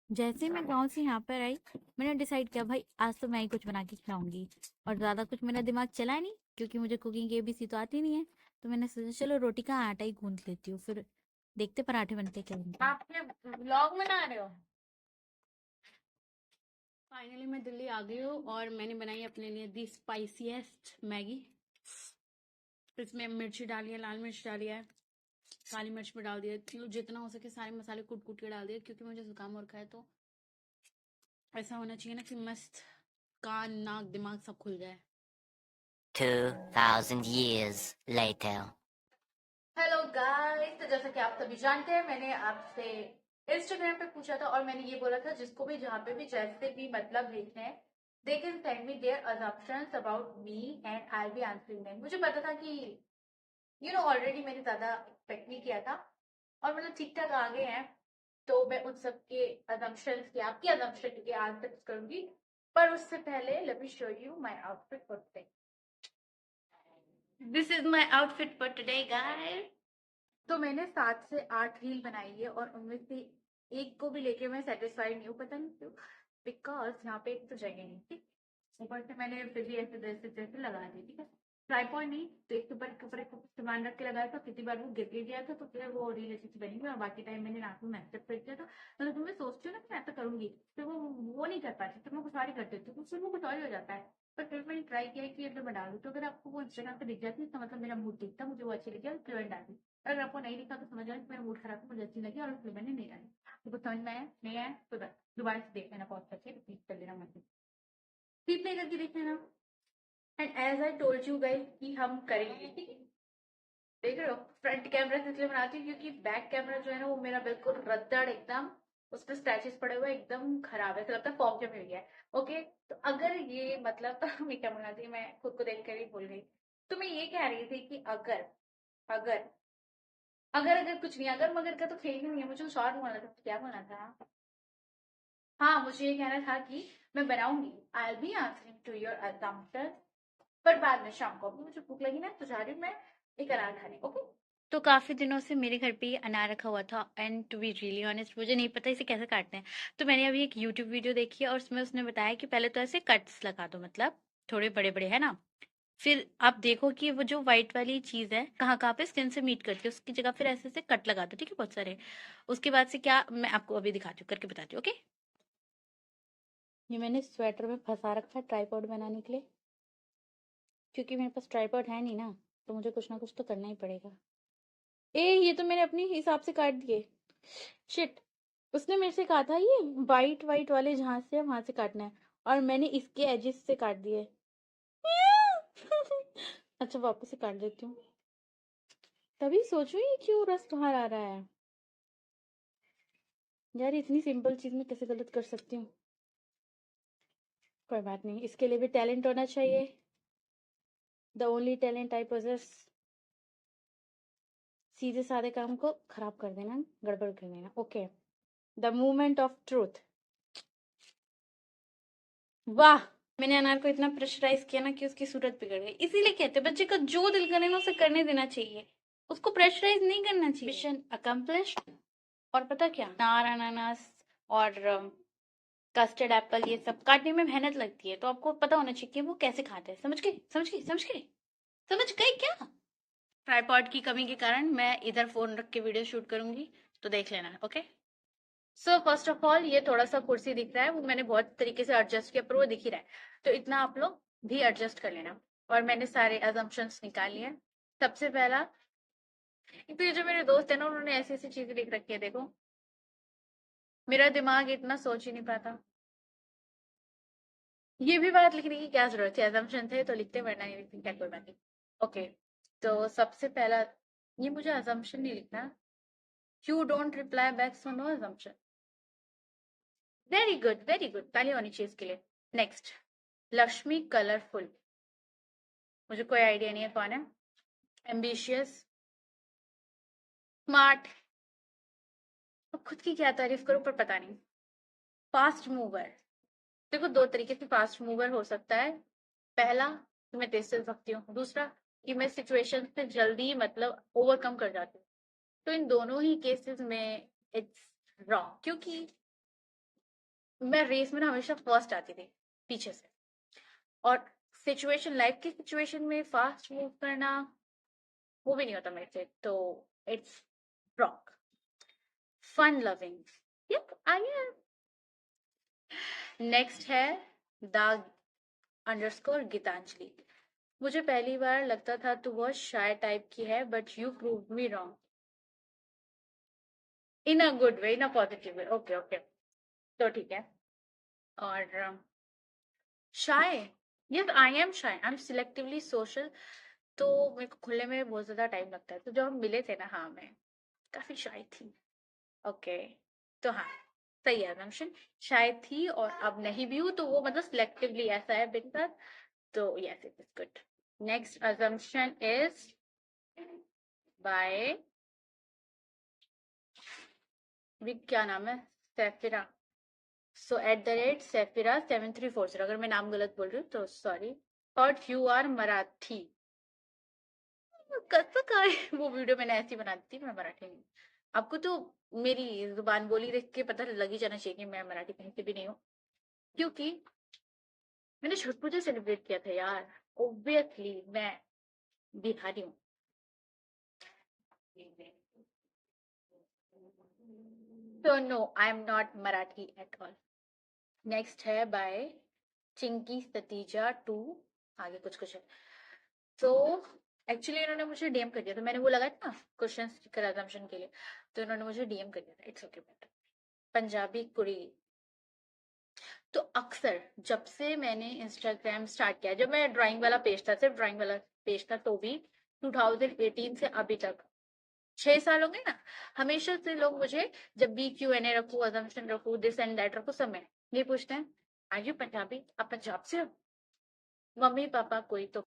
जैसे मैं गाँव से यहाँ पर आई, मैंने डिसाइड किया भाई आज तो मैं ही कुछ बना के खिलाऊँगी और ज़्यादा कुछ मेरा दिमाग चला नहीं क्योंकि मुझे कुकिंग की एबीसी तो आती नहीं है। तो मैंने सोचा चलो रोटी का आटा ही गूँथ लेती हूँ, फिर देखते पराठे बनते क्या बनते हैं। आप ये व्लॉग बना रहे हो? फाइनली मैं दिल्ली आ गई हूँ और मैंने बनाई अपने लिए दी स्पाइसीएस्ट मैगी। इसमें मिर्ची डाली है, लाल मिर्च डाली है, काली मिर्च भी डाल दिया, मतलब जितना हो सके सारे मसाले कूट कूट के डाल दिए क्योंकि मुझे जुकाम और है। तो ऐसा होना चाहिए ना कि मस्त कान नाक दिमाग सब खुल जाए। 2,000 years later. हेलो गाइस, तो जैसा कि आप सभी जानते हैं, मैंने आपसे इंस्टाग्राम पे पूछा था और मैंने ये बोला था जिसको भी जहाँ पे भी जैसे भी मतलब भेजने हैं, they can send me their assumptions about me and I be answering them. मुझे पता था कि ऑलरेडी मैंने ज्यादा एक्सपेक्ट नहीं किया था और मतलब ठीक ठाक आ गए हैं। तो मैं उन सब के assumptions के, आपकी assumption के आंसर करूंगी। पर उससे पहले let me show you my outfit for today. This is my outfit for today guys. तो मैंने 7 से 8 रील बनाई है और उनमें से एक को भी लेके मैं सेटिस्फाइड नहीं हूँ, पता नहीं क्यों। बिकॉज यहाँ पे एक तो जगह नहीं थी, ऊपर से मैंने फिर भी ऐसे जैसे जैसे लगा दी, ठीक है। ट्राईपॉड नहीं तो एक के ऊपर एक सामान रख के लगाया था, कितनी बार वो गिर गया था तो फिर वो रील अच्छी सी बनी हुई और बाकी टाइम मैंने नाक में मैकअप कर दिया था। तो तुम मैं सोचती हूँ ना कि मैं ऐसा करूंगी, तो वो नहीं कर पाती, तो मैं कुछ और ही कर देती हूँ, फिर वो कुछ और ही हो जाता है। पर फिर मैंने ट्राई किया कि अगर मैं डालूँ तो अगर आपको वो इंस्टाग्राम पे दिख जाती है तो मतलब मेरा मूड ठीक था, मुझे वो अच्छी लगी और फिर मैंने डाली। अगर आपको नहीं दिखा तो समझ जाए कि मेरा मूड खराब है, मुझे अच्छी लगी और इसलिए मैंने नहीं डाली। तो कुछ समझ में आया नहीं आया तो दोबारा से देख लेना, पॉज करके रिपीट कर लेना, मत रिप्ले करके देख लेना। And as I told you guys कि हम करेंगे, ठीक है। देख रहे हो, फ्रंट कैमरा से इसलिए बनाती हूँ क्योंकि बैक कैमरा जो है ना वो मेरा बिल्कुल रद्दड़ एकदम, उस पर स्क्रैचेस पड़े हुए एकदम खराब है, ऐसा लगता है फॉग जमी हुई है। ओके, तो अगर ये मतलब मैं क्या बोलना थी, मैं खुद को देख कर ही भूल गई। तो मैं ये कह रही थी कि अगर अगर अगर अगर कुछ नहीं, अगर मगर का तो खेल ही नहीं है, मुझे कुछ और बोलना था, क्या बोलना था। हाँ, मुझे ये कहना था कि मैं बनाऊंगी, I will be answering to your assumptions, पर बाद में शाम को, अभी मुझे भूख लगी ना तो जा रही हूँ मैं एक अनार खाने, ओके। तो काफी दिनों से मेरे घर पे ये अनार रखा हुआ था and to be really honest मुझे नहीं पता इसे कैसे काटते हैं। तो मैंने अभी एक यूट्यूब वीडियो देखी है और उसमें उसने बताया कि पहले तो ऐसे कट्स लगा दो, मतलब थोड़े बड़े बड़े है ना। फिर आप देखो कि वो जो व्हाइट वाली चीज है कहाँ कहाँ पे स्किन से मीट करती है, उसकी जगह फिर ऐसे ऐसे कट लगा दो, ठीक है, बहुत सारे। उसके बाद से क्या, मैं आपको अभी दिखाती हूँ, करके बताती हूँ, ओके। ये मैंने स्वेटर में फंसा रखा है ट्राइपॉड बनाने के लिए, क्योंकि मेरे पास ट्राइपॉड है नहीं ना, तो मुझे कुछ ना कुछ तो करना ही पड़ेगा। ए, ये तो मैंने अपने हिसाब से काट दिए। शिट, उसने मेरे से कहा था ये वाइट वाइट वाले जहां से है वहां से काटना है और मैंने इसके एजेस से काट दिए। अच्छा, वापस से काट देती हूँ। तभी सोचो ये क्यों रस बाहर आ रहा है। यार इतनी सिंपल चीज में कैसे गलत कर सकती हूँ। कोई बात नहीं, इसके लिए भी टैलेंट होना चाहिए। The only talent I poses, सीधे साधे काम को खराब कर देना, गड़बड़ कर देना, okay. The movement of truth. वाह, मैंने अनार को इतना प्रेशराइज किया ना कि उसकी सूरत बिगड़ गई। इसीलिए कहते हैं बच्चे का जो दिल करे ना उसे करने देना चाहिए, उसको प्रेशराइज नहीं करना चाहिए। Mission accomplished. और पता क्या, अनार अनानास और कस्टर्ड एप्पल ये सब काटने में मेहनत लगती है, तो आपको पता होना चाहिए कि वो कैसे खाते हैं। समझ गए, समझ गए, समझ गए, समझ गए क्या। ट्राइपॉड की कमी के कारण मैं इधर फोन रख के वीडियो शूट करूंगी, तो देख लेना, okay. So first of all ये थोड़ा सा कुर्सी दिख रहा है, वो मैंने बहुत तरीके से एडजस्ट किया पर वो दिख ही रहा है, तो इतना आप लोग भी एडजस्ट कर लेना। और मैंने सारे assumptions निकाल लिए। सबसे पहला, एक तो ये जो मेरे दोस्त है ना उन्होंने ऐसी ऐसी चीजें लिख रखी है, देखो। मेरा दिमाग इतना सोच ही नहीं पाता। ये भी बात लिखने की क्या जरूरत है, assumption थे तो लिखते, वरना नहीं लिखते, क्या कोई बात नहीं। ओके, तो सबसे पहला, ये मुझे assumption नहीं लिखना। You don't reply back so no assumption। Very good, very good, ताली होनी चाहिए इसके लिए। Next, Lakshmi colourful. मुझे कोई आइडिया नहीं है कौन है। एम्बिशियस, स्मार्ट, अब खुद की क्या तारीफ करूं पर पता नहीं। फास्ट मूवर, देखो दो तरीके से फास्ट मूवर हो सकता है। पहला कि मैं तेज चल सकती हूँ, दूसरा कि मैं सिचुएशन से जल्दी मतलब ओवरकम कर जाती हूँ। तो इन दोनों ही केसेस में इट्स रॉन्ग, क्योंकि मैं रेस में ना हमेशा फर्स्ट आती थी पीछे से, और सिचुएशन, लाइफ की सिचुएशन में फास्ट मूव करना वो भी नहीं होता मेरे से, तो it's rock. Fun loving, yup I am. Next है द अंडरस्कोर गीतांजलि। मुझे पहली बार लगता था तू बहुत शाय टाइप की है, but you prove me wrong in a good way, in a positive way. Okay okay, तो ठीक है। और shy, yes I am shy, I am selectively social. तो मेरे को खुलने में बहुत ज्यादा टाइम लगता है, तो जब हम मिले थे ना, हाँ मैं काफी शाय थी। ओके, तो हाँ सही है assumption, शायद थी और अब नहीं भी हूँ, तो वो मतलब सिलेक्टिवली ऐसा है मेरे साथ, तो yes it is good. Next assumption is by, भी क्या नाम है, सैफिरा। सो @Sephira7340, अगर मैं नाम गलत बोल रही हूँ तो सॉरी। और यू आर मराठी, कैसा का है? वो वीडियो मैंने ऐसी बना दी थी, मैं मराठी नहीं। आपको तो मेरी जुबान बोली देख के पता लग ही जाना चाहिए कि मैं मराठी कहीं से भी नहीं हूँ, क्योंकि मैंने छठ पूजा सेलिब्रेट किया था यार। ऑब्वियसली मैं बिहारी हूँ। तो no, I am not Marathi at all. Next है बाय चिंकी सतीजा 2, आगे कुछ कुछ है। तो एक्चुअली इन्होंने मुझे डीएम कर दिया, तो मैंने वो लगाया था ना क्वेश्चन स्टिकर assumption के लिए, तो इन्होंने मुझे डीएम कर दिया था। इट्स ओके, बट पंजाबी कुड़ी। तो अक्सर जब से मैंने इंस्टाग्राम स्टार्ट किया, जब मैं ड्राइंग वाला पेज था, सिर्फ ड्राइंग वाला पेज था, तो भी 2018 से अभी तक 6 साल हो गए ना, हमेशा से लोग मुझे जब भी Q&A रखू, assumption रखू, दिस एंड दैट रखू, सब में ये पूछते हैं आर यू पंजाबी, आप पंजाब से हो, मम्मी पापा कोई तो,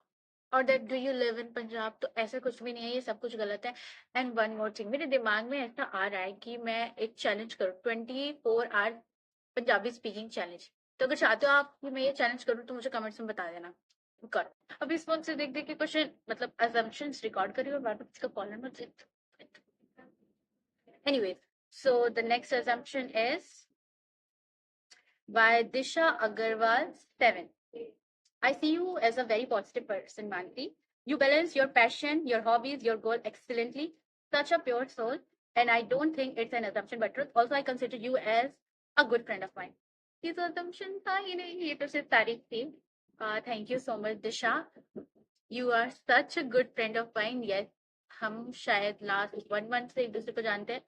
और that do you live in Punjab. तो ऐसा कुछ भी नहीं है, ये सब कुछ गलत है। एंड वन मोर थिंग, मेरे दिमाग में ऐसा आ रहा है कि मैं एक चैलेंज करूँ, 24 आवर पंजाबी स्पीकिंग चैलेंज। तो अगर चाहते हो आप कि मैं ये चैलेंज करूँ, तो मुझे कमेंट्स में बता देना, करो। अभी इस फोन से देख देख के क्वेश्चन मतलब assumptions रिकॉर्ड करिए और बाद में इसका कॉलर मत। Anyways, so the next assumption is by Disha Agarwal 7. I see you as a very positive person, Manti. You balance your passion, your hobbies, your goal excellently. Such a pure soul. And I don't think it's an assumption, but truth. Also, I consider you as a good friend of mine. ये तो assumption था ही नहीं, ये तो सिर्फ तारीफ थी। Thank you so much, Disha. You are such a good friend of mine. Yes, हम शायद लास्ट 1 मंथ से एक दूसरे को जानते हैं,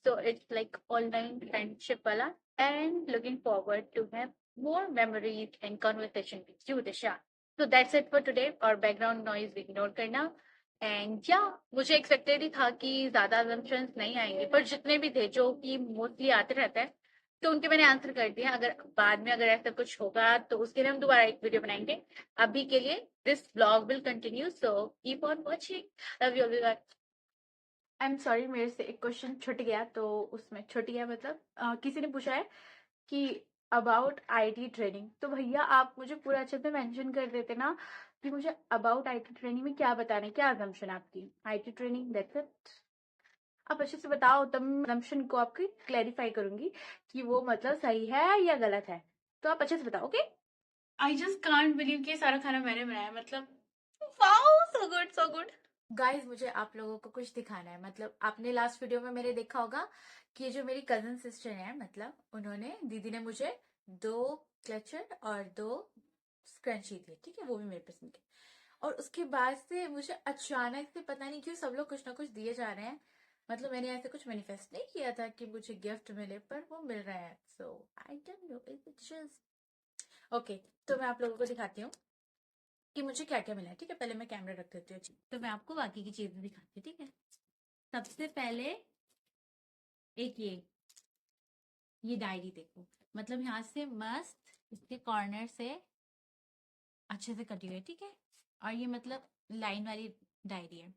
so it's like online friendship वाला, and looking forward to have more memories and conversation with you, Disha. So that's it for today, और बैकग्राउंड नॉइज इग्नोर करना। एंड या मुझे एक्सपेक्टेड ही था कि ज्यादा assumptions नहीं आएंगे, पर जितने भी थे जो कि मोस्टली आते रहते हैं, तो उनके मैंने आंसर कर दिया। अगर बाद में अगर ऐसा कुछ होगा तो उसके लिए हम दोबारा एक वीडियो बनाएंगे। अभी के लिए this vlog will continue, so keep on watching. Love you everyone. I am sorry, मेरे से एक क्वेश्चन छूट गया, तो उसमें छूट गया मतलब किसी ने पूछा है कि अबाउट आईटी ट्रेनिंग, तो भैया आप मुझे पूरा अच्छे से मेंशन कर देते ना कि मुझे अबाउट आईटी ट्रेनिंग में क्या बताना है, क्या assumption आपकी आईटी ट्रेनिंग, दैट्स इट। आप अच्छे से बताओ, तब मैं assumption को आपकी क्लैरिफाई करूंगी कि वो मतलब सही है या गलत है। तो आप अच्छे से बताओ, okay. I just can't believe कि ये सारा खाना मैंने बनाया, मतलब wow, so good so good. Guys, मुझे आप लोगों को कुछ दिखाना है। मतलब आपने लास्ट वीडियो में मेरे देखा होगा कि ये जो मेरी कजन सिस्टर है, मतलब उन्होंने, दीदी ने मुझे 2 क्लचर और 2 स्क्रंची दिए, ठीक है, वो भी मेरे पसंद के। और उसके बाद से मुझे अचानक से पता नहीं क्यों सब लोग कुछ ना कुछ दिए जा रहे हैं। मतलब मैंने ऐसे कुछ मैनिफेस्ट नहीं किया था कि मुझे गिफ्ट मिले, पर वो मिल रहा है। So I don't know, it's just okay. तो मैं आप लोगों को दिखाती हूँ कि मुझे क्या क्या मिला है, ठीक है। पहले मैं कैमरा रख देती हूँ, तो मैं आपको बाकी की चीजें दिखाती हूँ, ठीक है। सबसे पहले एक ये डायरी देखो, मतलब यहाँ से मस्त इसके कॉर्नर से अच्छे से कटी हुई है, ठीक है। और ये मतलब लाइन वाली डायरी है।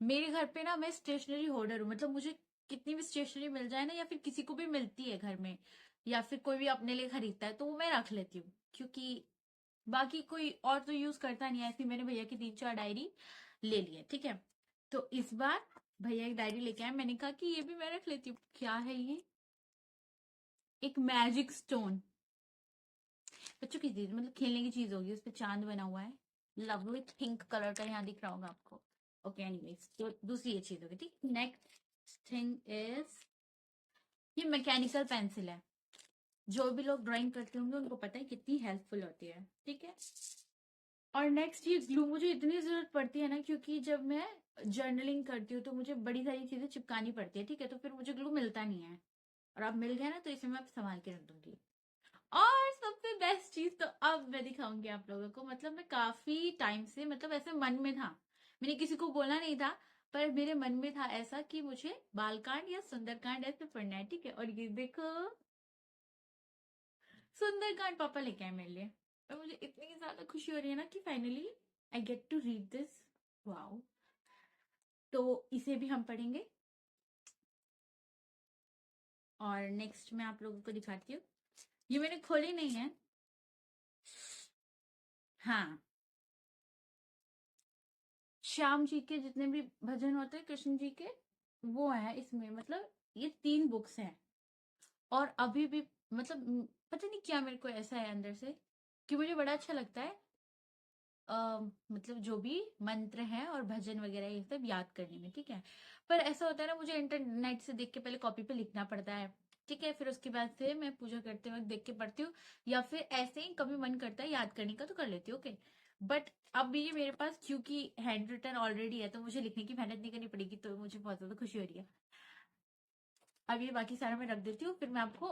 मेरे घर पे ना, मैं स्टेशनरी होल्डर हूँ, मतलब मुझे कितनी भी स्टेशनरी मिल जाए ना, या फिर किसी को भी मिलती है घर में, या फिर कोई भी अपने लिए खरीदता है, तो वो मैं रख लेती हूँ, क्योंकि बाकी कोई और तो यूज करता नहीं है। ऐसी मैंने भैया की 3-4 डायरी ले ली है, ठीक है। तो इस बार भैया एक डायरी लेके आए, मैंने कहा कि ये भी मैं रख लेती हूँ। क्या है ये, एक मैजिक स्टोन, बच्चों की चीज मतलब खेलने की चीज होगी, उस पर चांद बना हुआ है, लवली पिंक कलर का, यहाँ दिख रहा होगा आपको। ओके एनीवेज, तो दूसरी ये चीज होगी। ठीक, नेक्स्ट थिंग इज ये मैकेनिकल पेंसिल है। जो भी लोग ड्राइंग करते होंगे उनको पता है कितनी हेल्पफुल होती है। ठीक है, और नेक्स्ट ये ग्लू मुझे इतनी जरूरत पड़ती है ना, क्योंकि जब मैं जर्नलिंग करती हूँ तो मुझे बड़ी सारी चीजें चिपकानी पड़ती है। ठीक है, तो फिर मुझे ग्लू मिलता नहीं है, और अब मिल गया ना तो इसे मैं अब संभाल के रख दूंगी। और सबसे बेस्ट चीज तो अब मैं दिखाऊंगी आप लोगों को। मतलब मैं काफी टाइम से, मतलब ऐसे मन में था, मैंने किसी को बोला नहीं था, पर मेरे मन में था ऐसा कि मुझे बालकांड या सुंदरकांड ऐसे पढ़ना है। ठीक है, और ये देखो सुंदरकांड पापा लेके आए मेरे लिए, और मुझे इतनी ज्यादा खुशी हो रही है ना कि finally I get to read this. Wow, तो इसे भी हम पढ़ेंगे। और नेक्स्ट मैं आप लोगों को दिखाती हूँ, ये मैंने खोली नहीं है। हाँ, श्याम जी के जितने भी भजन होते हैं कृष्ण जी के, वो है इसमें। मतलब ये 3 बुक्स हैं, और अभी भी मतलब पता नहीं क्या मेरे को ऐसा है अंदर से कि मुझे बड़ा अच्छा लगता है मतलब जो भी मंत्र हैं और भजन वगैरह ये सब याद करने में। ठीक है, पर ऐसा होता है ना, मुझे इंटरनेट से देख के पहले कॉपी पे लिखना पड़ता है। ठीक है, फिर उसके बाद से मैं पूजा करते वक्त देख के पढ़ती हूँ, या फिर ऐसे ही कभी मन करता है याद करने का तो कर लेती हूँ। ओके, बट अब ये मेरे पास क्योंकि हैंड रिटन ऑलरेडी है, तो मुझे लिखने की मेहनत नहीं करनी पड़ेगी, तो मुझे बहुत ज्यादा खुशी हो रही है। अब ये बाकी सारा मैं रख देती हूँ, फिर मैं आपको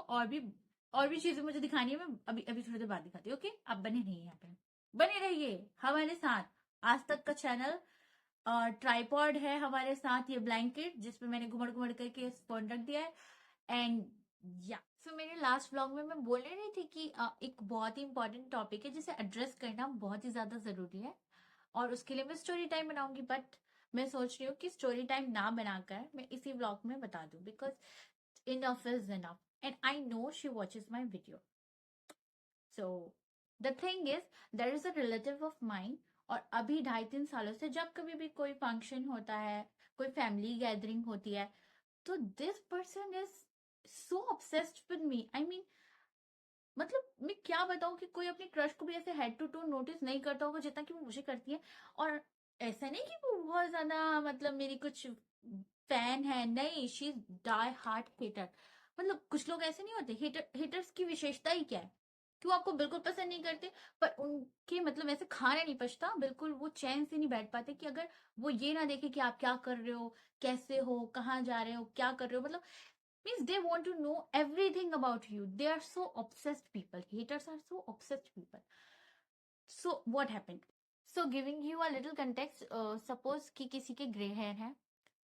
और भी चीजें मुझे दिखानी है, मैं अभी अभी थोड़ी देर बाद दिखाती हूँ। ओके, आप बने रहिए यहाँ पे, बने रहिए हमारे साथ। आज तक का चैनल, ट्राइपॉड है हमारे साथ, ये ब्लैंकेट जिसपे मैंने घुमड़ घुमड़ करके फोन रख दिया है। एंड या सो मेरे लास्ट व्लॉग में मैं बोल रही थी कि एक बहुत ही इंपॉर्टेंट टॉपिक है जिसे एड्रेस करना बहुत ही ज्यादा जरूरी है, और उसके लिए मैं स्टोरी टाइम बनाऊंगी। बट मैं सोच रही हूँ कि स्टोरी टाइम ना बनाकर मैं इसी व्लॉग में बता दूं, because enough is enough, and I know she watches my video. So the thing is, there is a relative of mine, और अभी 2.5-3 सालों से जब कभी भी कोई फंक्शन होता है, कोई फैमिली गैदरिंग होती है, तो this person is so obsessed with me. I mean, मतलब मैं क्या बताऊं कि कोई अपनी क्रश को भी ऐसे हेड टू टू नोटिस नहीं करता होगा जितना कि वो मुझे करती है। और ऐसा नहीं कि वो बहुत ज्यादा मतलब मेरी कुछ फैन है, नहीं, she is die hard hater. मतलब कुछ लोग ऐसे नहीं होते, हेटर्स की विशेषता ही क्या है कि वो आपको बिल्कुल पसंद नहीं करते, पर उनके मतलब ऐसे खाना नहीं पचता, बिल्कुल वो चैन से नहीं बैठ पाते कि अगर वो ये ना देखे कि आप क्या कर रहे हो, कैसे हो, कहाँ जा रहे हो, क्या कर रहे हो। मतलब means they want to know everything about you. They are so obsessed people. Haters are so obsessed people. So what happened? So giving you a little context, suppose कि किसी के ग्रे हेयर है,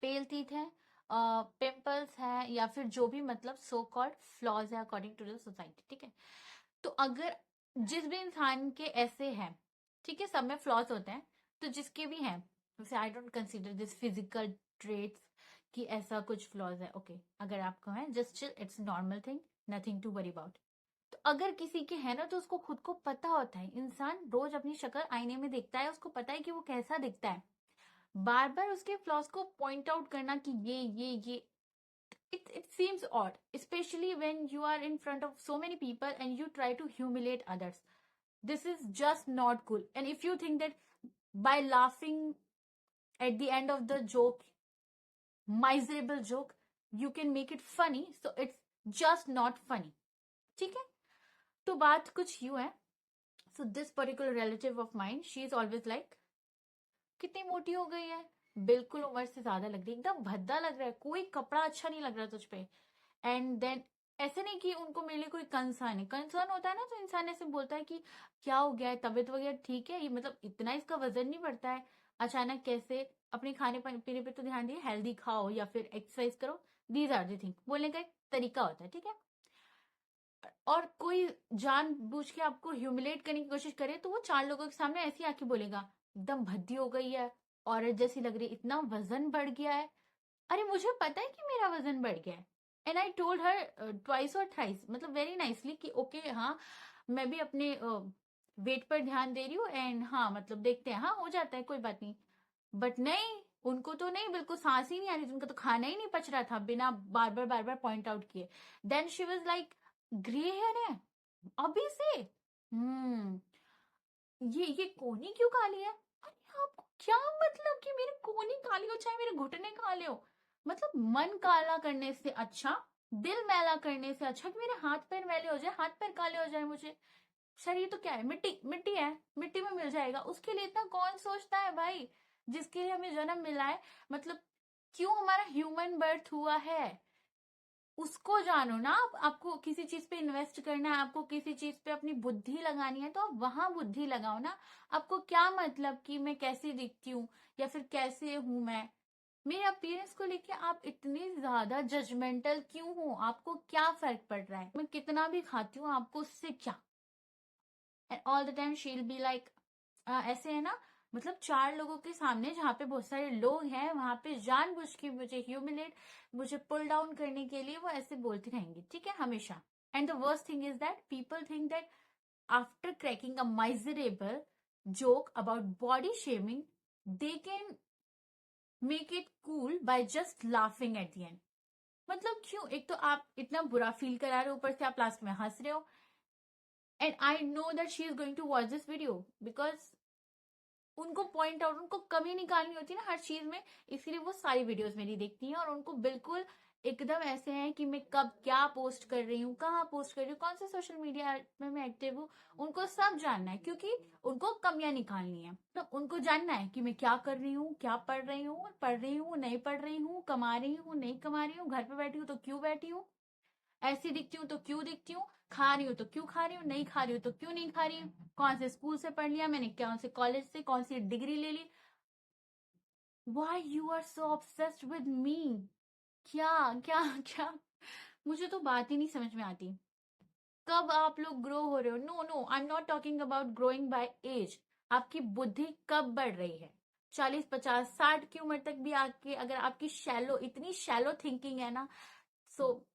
पेल टीथ है, pimples है, या फिर जो भी मतलब सो कॉल्ड फ्लॉज है अकॉर्डिंग टू द सोसाइटी। ठीक है, तो अगर जिस भी इंसान के ऐसे हैं, ठीक है, सब में फ्लॉज होते हैं, तो जिसके भी हैं, जैसे I don't consider this physical traits कि ऐसा कुछ फ्लॉज है। ओके, अगर आपको है just chill, it's normal thing, nothing to worry about. तो अगर किसी के है ना, तो उसको खुद को पता होता है, इंसान रोज अपनी शक्ल आईने में देखता है, उसको पता है कि वो कैसा दिखता है। बार बार उसके फ्लॉज को पॉइंट आउट करना कि ये it seems odd, especially when you are in front of so many people and you try to humiliate others. This is just not cool. And if you think that by laughing at the end of the joke, miserable joke, you can make it funny, so it's just not funny. ठीक है, तो बात कुछ यूं है। So this particular relative of mine, she is always like, कितनी मोटी हो गई है, बिल्कुल उम्र से ज्यादा लग रही है, एकदम भद्दा लग रहा है, कोई कपड़ा अच्छा नहीं लग रहा तुझ पे। एंड देन ऐसे नहीं कि उनको मेरे लिए कोई कंसर्न है, कंसर्न होता है ना तो इंसान ऐसे बोलता है कि क्या हो गया है, तबीयत वगैरह ठीक है, ये मतलब इतना इसका वजन नहीं बढ़ता है अचानक कैसे, अपने खाने पीने पे तो ध्यान दिए, हेल्दी खाओ या फिर एक्सरसाइज करो, दीज आर दी थिंग, बोलने का एक तरीका होता है। ठीक है, और कोई जानबूझ के आपको ह्यूमिलेट करने की कोशिश करे तो वो 4 लोगों के सामने ऐसी आके बोलेगा, एकदम भद्दी हो गई है, औरत जैसी लग रही है, इतना वजन बढ़ गया है। अरे मुझे पता है कि मेरा वजन बढ़ गया है, and I told her twice और थ्राइस, मतलब वेरी नाइसली कि ओके हाँ, मैं भी अपने वेट पर ध्यान दे रही हूँ, एंड हाँ मतलब देखते हैं, हाँ हो जाता है, कोई बात नहीं। बट नहीं, उनको तो नहीं, बिल्कुल सांस ही नहीं आ रही थी, उनका तो खाना ही नहीं पच रहा था बिना बार बार पॉइंट आउट किए। Then she was like, grey hair है अभी से। ये कोनी क्यों काली है? अरे आपको क्या मतलब कि मेरे कोनी काली हो चाहे मेरे घुटने काले हो? मतलब मन काला करने से अच्छा, दिल मैला करने से अच्छा कि मेरे हाथ पैर मैले हो जाए, हाथ पैर काले हो जाए मुझे। शरीर तो क्या है, मिट्टी मिट्टी है, मिट्टी में मिल जाएगा। उसके लिए इतना कौन सोचता है भाई, जिसके लिए हमें जन्म मिला है। मतलब क्यों हमारा ह्यूमन बर्थ हुआ है, उसको जानो ना। आपको किसी चीज पे इन्वेस्ट करना है, आपको किसी चीज पे अपनी बुद्धि लगानी है, तो आप वहां बुद्धि लगाओ ना। आपको क्या मतलब कि मैं कैसी दिखती हूँ या फिर कैसे हूं मैं, मेरे अपीयरेंस को लेके आप इतने ज्यादा जजमेंटल क्यों हो? आपको क्या फर्क पड़ रहा है मैं कितना भी खाती हूँ, आपको उससे क्या? And all the time she will be like, ऐसे है ना, मतलब 4 लोगों के सामने जहाँ पे बहुत सारे लोग हैं वहां पे जानबूझ के मुझे ह्यूमिलेट, मुझे पुल डाउन करने के लिए वो ऐसे बोलती रहेंगी, ठीक है, हमेशा। And the worst thing is that people think that after cracking a miserable joke about body shaming, they can make it cool by just laughing at the end. मतलब क्यों? एक तो आप इतना बुरा फील करा रहे हो, ऊपर से आप लास्ट में हंस रहे हो। And I know that she is going to watch this video because उनको पॉइंट आउट, उनको कमी निकालनी होती है ना हर चीज में, इसलिए वो सारी वीडियोस मेरी देखती हैं। और उनको बिल्कुल एकदम ऐसे है कि मैं कब क्या पोस्ट कर रही हूँ, कहाँ पोस्ट कर रही हूँ, कौन से सोशल मीडिया में मैं एक्टिव हूँ, उनको सब जानना है, क्योंकि उनको कमियां निकालनी है। तो उनको जानना है कि मैं क्या कर रही हूँ, क्या पढ़ रही हूँ, नहीं पढ़ रही हूँ, कमा रही हूँ, नहीं कमा रही हूँ, घर पे बैठी हूँ तो क्यों बैठी हूँ, ऐसी दिखती हूँ तो क्यों दिखती हूँ, खा रही हूँ तो क्यों खा रही हूँ, नहीं खा रही हूँ तो क्यों नहीं खा रही हूँ, कौन से स्कूल से पढ़ लिया मैंने, कौन से कॉलेज से कौन सी डिग्री ले ली। Why you are so obsessed with me? क्या क्या क्या, मुझे तो बात ही नहीं समझ में आती। कब आप लोग ग्रो हो रहे हो? No no, I am not talking about growing by age. आपकी बुद्धि कब बढ़ रही है? 40, 50, 60 की उम्र तक भी आके अगर आपकी शैलो, इतनी शैलो थिंकिंग है ना, सो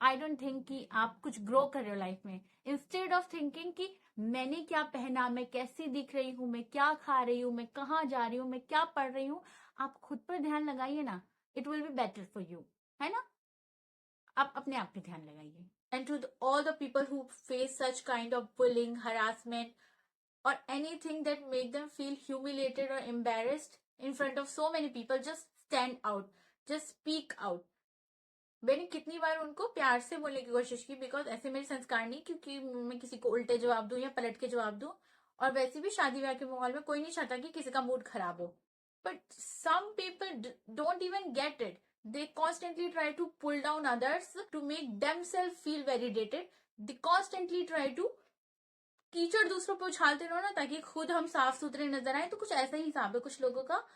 आई डोंट थिंक कि आप कुछ ग्रो कर रहे हो लाइफ में। इंस्टेड ऑफ थिंकिंग कि मैंने क्या पहना, मैं कैसी दिख रही हूँ, मैं क्या खा रही हूँ, मैं कहाँ जा रही हूँ, मैं क्या पढ़ रही हूँ, आप खुद पर ध्यान लगाइए ना। It will be better for you, है ना? आप अपने आप पे ध्यान लगाइए। And to all the people who face such kind of bullying, harassment or anything that make them feel humiliated or embarrassed in front of so many people, just stand out, just speak out. मैंने कितनी बार उनको प्यार से बोलने की कोशिश की, because ऐसे मेरे संस्कार नहीं क्योंकि मैं किसी को उल्टे जवाब दूं या पलट के जवाब दूं। और वैसे भी शादी ब्याह के माहौल में कोई नहीं चाहता कि किसी का मूड खराब हो। But some people don't even get it, they constantly try to pull down others to make themselves feel validated. They constantly try to कीचड़ दूसरों पर उछालते रहो ना, ताकि खुद हम साफ सुथरे नजर आए। तो कुछ ऐसा ही हिसाब है कुछ लोगों का।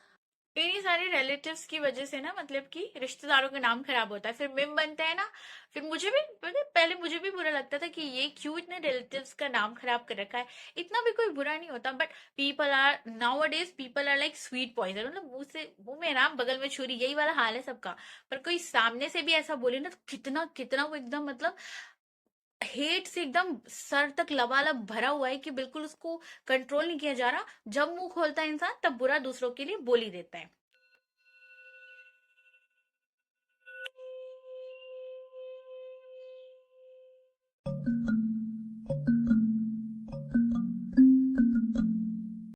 इन्हीं सारे रिलेटिव्स की वजह से ना, मतलब कि रिश्तेदारों का नाम खराब होता है, फिर मिम बनता है ना। फिर मुझे भी पहले मुझे भी बुरा लगता था कि ये क्यों इतने रिलेटिव्स का नाम खराब कर रखा है। इतना भी कोई बुरा नहीं होता, but people are nowadays, people are like sweet poison. मतलब मुंह में ना, बगल में छुरी, यही वाला हाल है सबका। पर कोई सामने से भी ऐसा बोले ना तो कितना कितना वो एकदम, मतलब हेट से एकदम सर तक लबालब भरा हुआ है कि बिल्कुल उसको कंट्रोल नहीं किया जा रहा। जब मुंह खोलता है इंसान तब बुरा दूसरों के लिए बोल ही देता है।